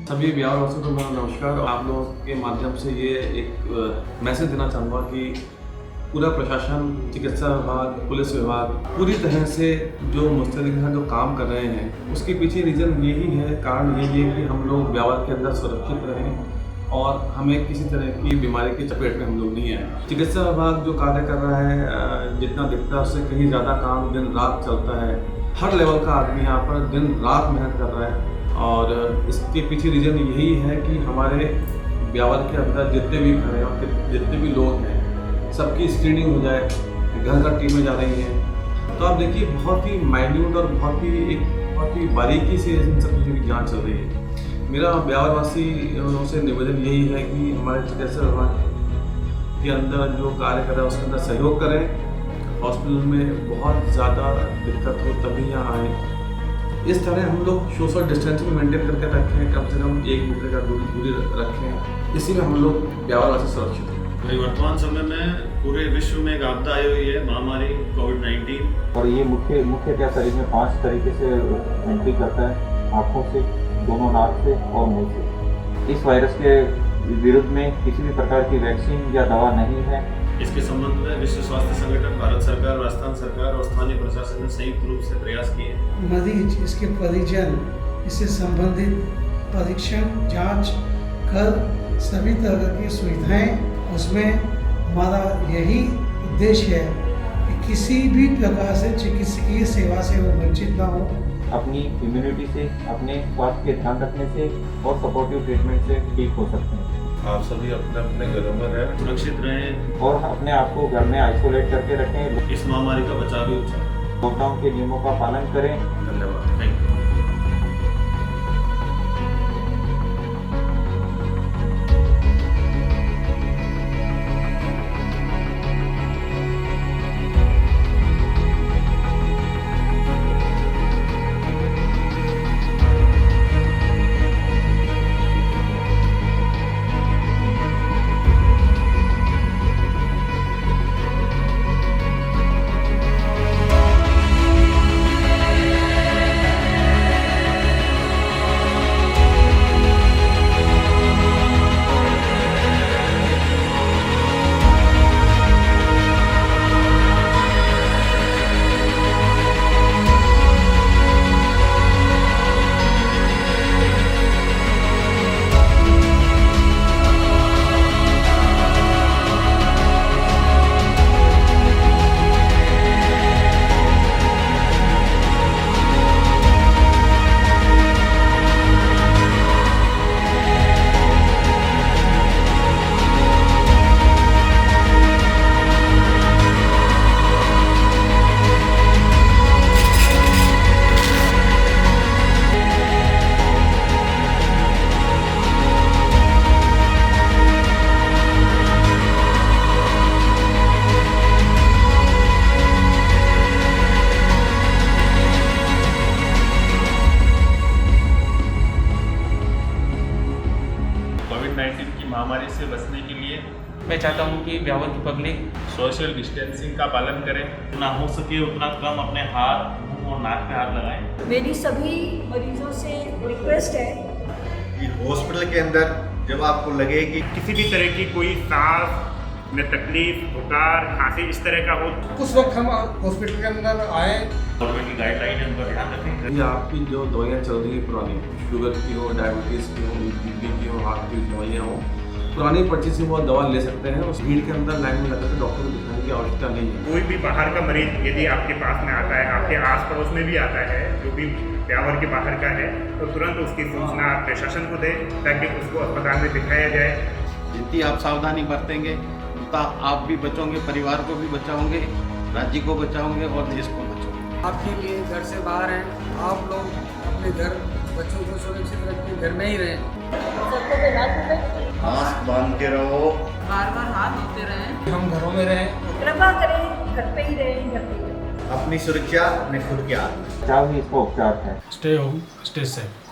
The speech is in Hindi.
सभी व्यापारियों को मेरा नमस्कार। आप लोगों के माध्यम से ये एक मैसेज देना चाहूँगा कि पूरा प्रशासन, चिकित्सा विभाग, पुलिस विभाग पूरी तरह से जो मुस्तैदी के साथ जो काम कर रहे हैं उसके पीछे रीज़न यही है, कारण यही है कि हम लोग व्यापार के अंदर सुरक्षित रहें और हमें किसी तरह की बीमारी की चपेट में हम लोग नहीं आए। चिकित्सा विभाग जो कार्य कर रहा है, जितना दिखता है उससे कहीं ज़्यादा काम दिन रात चलता है। हर लेवल का आदमी यहाँ पर दिन रात मेहनत कर रहा है और इसके पीछे रीज़न यही है कि हमारे व्यापार के अंदर जितने भी घर हैं और जितने भी लोग हैं सबकी स्क्रीनिंग हो जाए, घर घर टीमें जा रही हैं। तो आप देखिए बहुत ही माइन्यूट और बहुत ही बारीकी से इन सब चीज़ों की जाँच चल रही है। मेरा व्यापारवासियों से निवेदन यही है कि हमारे चिकित्सा विभाग के अंदर जो कार्य कर रहा है उसके अंदर सहयोग करें। हॉस्पिटल में बहुत ज़्यादा दिक्कत हो तभी यहाँ आएँ। इस तरह हम लोग सोशल डिस्टेंसिंग मेंटेन करके रखें, कम से कम 1 मीटर का दूरी रखें। इसी में हम लोग व्यापारवासी सुरक्षित हैं। वर्तमान समय में पूरे विश्व में एक आपदा आई हुई है, महामारी कोविड-19, और ये मुख्यतः शरीर में 5 तरीके से एंट्री करता है, आँखों से, दोनों नाक से और मुंह से। इस वायरस के विरुद्ध में किसी भी प्रकार की वैक्सीन या दवा नहीं है। इसके संबंध में विश्व स्वास्थ्य संगठन, भारत सरकार, राजस्थान सरकार और स्थानीय प्रशासन ने संयुक्त रूप से प्रयास किए हैं। मरीज, इसके परिजन, इससे संबंधित परीक्षण, जांच कर सभी तरह की सुविधाएं, उसमें हमारा यही उद्देश्य है कि किसी भी प्रकार से चिकित्सकीय सेवा से वो वंचित ना हो। अपनी इम्यूनिटी से, अपने स्वास्थ्य के ध्यान रखने से और सपोर्टिव ट्रीटमेंट से ठीक हो सकते हैं। आप सभी अपने अपने घरों में रहें, सुरक्षित रहें और अपने आप को घर में आइसोलेट करके रखें। इस महामारी का बचाव भी उचित है। लॉकडाउन के नियमों का पालन करें। धन्यवाद। Thank you. कोविड-19 की महामारी से बचने के लिए मैं चाहता हूँ कि व्यापार की पब्लिक सोशल डिस्टेंसिंग का पालन करें, जितना हो सके उतना कम अपने हाथ, मुंह और नाक पे हाथ लगाएं। मेरी सभी मरीजों से रिक्वेस्ट है कि हॉस्पिटल के अंदर जब आपको लगे कि किसी भी तरह की कोई सांस में तकलीफ, बुखार, खांसी इस तरह का हो, उस वक्त हम हॉस्पिटल के अंदर आए। गवर्नमेंट की गाइडलाइन है, उनका ध्यान रखें। ये आपकी जो दवाइयाँ चल रही है पुरानी, शुगर की हो, डायबिटीज़ की हो, बीपी की हो, हार्ट की दवाइयाँ हो, पुरानी पर्ची से वो दवा ले सकते हैं। उस भीड़ के अंदर लाइन में लगकर डॉक्टर को दिखाने की आवश्यकता नहीं है। कोई भी बाहर का मरीज यदि आपके पास में आता है, आपके आस पड़ोस में भी आता है, जो भी व्यापार के बाहर का है, तो तुरंत उसकी सूचना प्रशासन को दें ताकि उसको अस्पताल में दिखाया जाए। जितनी आप सावधानी बरतेंगे उतना आप भी बचोगे, परिवार को भी बचाओगे, राज्य को बचाओगे और देश को बचाओगे। आपके लिए घर से बाहर हैं, आप लोग अपने घर बच्चों को सुरक्षित रखिए, घर में ही रहें। सबको पे हाथ रखें, मास्क बांध के रहो, बार बार हाथ धोते रहें, हम घरों में रहें। कृपा करें घर पे ही रहें, घर पे ही रहें। अपनी सुरक्षा अपने खुद के हाथ। बचाव ही इसका उपचार है। Stay home, stay safe.